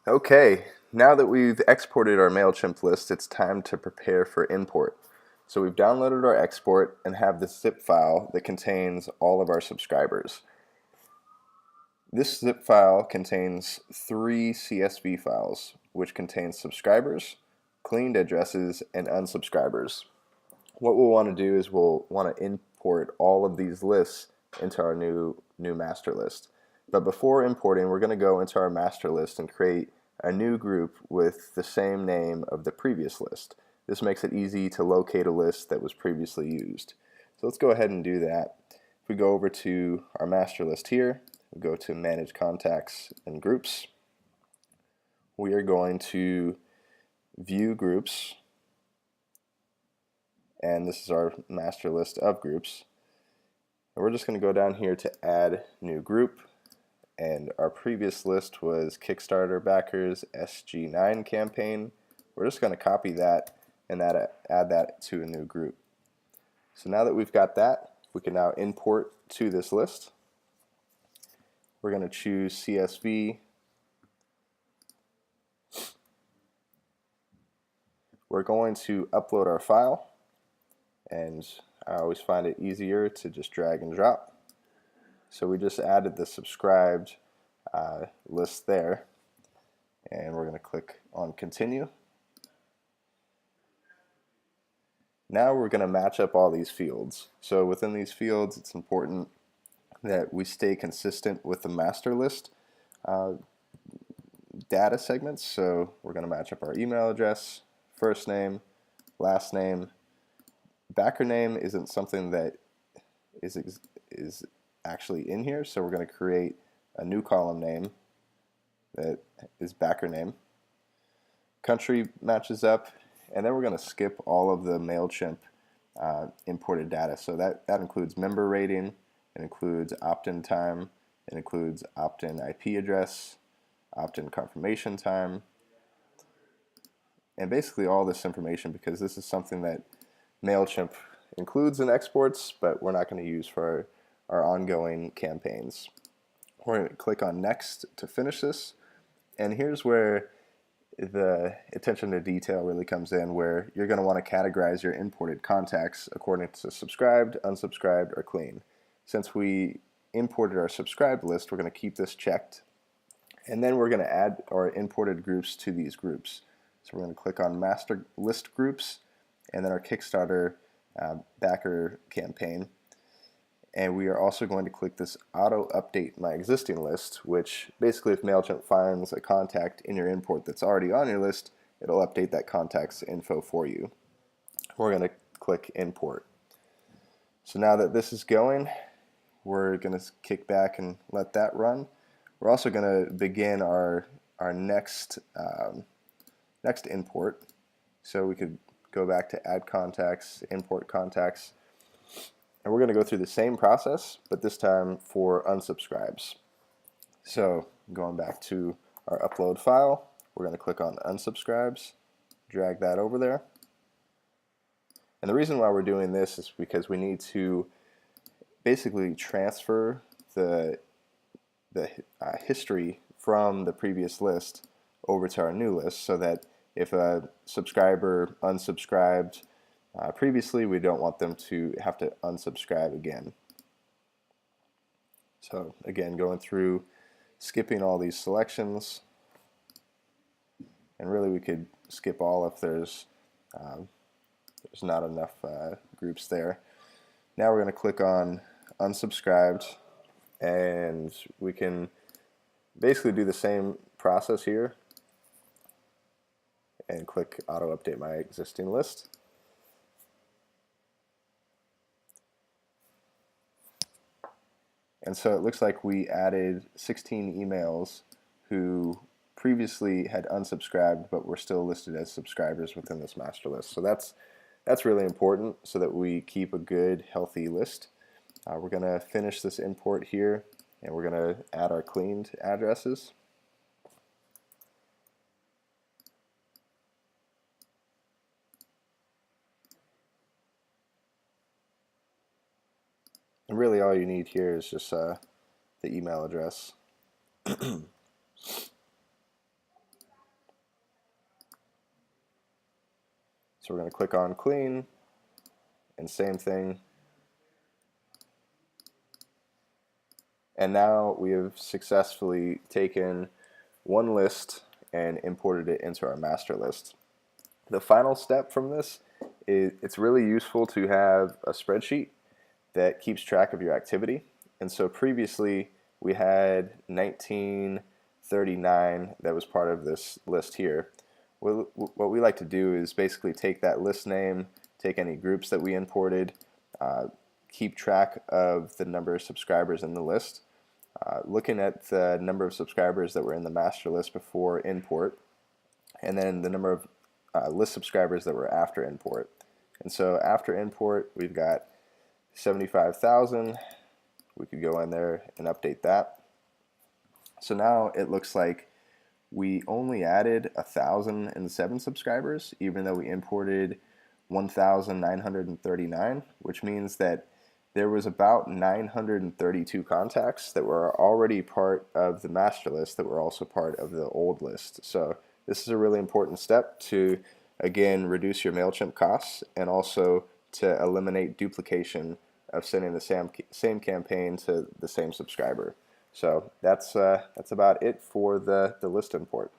Okay, now that we've exported our MailChimp list, it's time to prepare for import. So we've downloaded our export and have this zip file that contains all of our subscribers. This zip file contains three CSV files, which contains subscribers, cleaned addresses, and unsubscribers. What we'll want to do is we'll want to import all of these lists into our new master list. But before importing, we're going to go into our master list and create a new group with the same name of the previous list. This makes it easy to locate a list that was previously used. So let's go ahead and do that. If we go over to our master list here, we go to Manage Contacts and Groups. We are going to View Groups, and this is our master list of groups. And we're just going to go down here to Add New Group, and our previous list was Kickstarter Backers SG9 campaign. We're just going to copy that and add that to a new group. So now that we've got that, we can now import to this list. We're going to choose CSV. We're going to upload our file, and I always find it easier to just drag and drop. So we just added the subscribed list there, and we're going to click on Continue. Now we're going to match up all these fields. So within these fields, it's important that we stay consistent with the master list data segments. So we're going to match up our email address, first name, last name. Backer name isn't something that is actually in here, so we're going to create a new column name that is backer name. Country matches up, and then we're going to skip all of the MailChimp imported data. So that includes member rating, it includes opt-in time, it includes opt-in IP address, opt-in confirmation time, and basically all this information, because this is something that MailChimp includes in exports, but we're not going to use for our ongoing campaigns. We're going to click on Next to finish this, and here's where the attention to detail really comes in, where you're going to want to categorize your imported contacts according to subscribed, unsubscribed, or clean. Since we imported our subscribed list, we're going to keep this checked, and then we're going to add our imported groups to these groups. So we're going to click on Master List Groups, and then our Kickstarter backer campaign. And we are also going to click this Auto Update My Existing List, which basically if MailChimp finds a contact in your import that's already on your list, it'll update that contact's info for you. We're going to click Import. So now that this is going, we're going to kick back and let that run. We're also going to begin our next import. So we could go back to Add Contacts, Import Contacts, and we're going to go through the same process, but this time for unsubscribes. So going back to our upload file, we're going to click on unsubscribes, drag that over there. And the reason why we're doing this is because we need to basically transfer the history from the previous list over to our new list, so that if a subscriber unsubscribed previously, we don't want them to have to unsubscribe again. So again, going through, skipping all these selections, and really we could skip all if there's not enough groups there. Now we're going to click on unsubscribed, and we can basically do the same process here and click Auto Update My Existing List. And so it looks like we added 16 emails who previously had unsubscribed but were still listed as subscribers within this master list. So that's really important, so that we keep a good, healthy list. We're going to finish this import here, and we're going to add our cleaned addresses. And really all you need here is just the email address. So we're going to click on clean, and same thing. And now we have successfully taken one list and imported it into our master list. The final step from this is it's really useful to have a spreadsheet that keeps track of your activity. And so previously we had 1939 that was part of this list here. What we like to do is basically take that list name, take any groups that we imported, keep track of the number of subscribers in the list, looking at the number of subscribers that were in the master list before import, and then the number of list subscribers that were after import. And so after import, we've got 75,000. We could go in there and update that. So now it looks like we only added 1,007 subscribers, even though we imported 1,939, which means that there was about 932 contacts that were already part of the master list that were also part of the old list. So this is a really important step to, again, reduce your MailChimp costs and also to eliminate duplication of sending the same campaign to the same subscriber. So that's about it for the list import.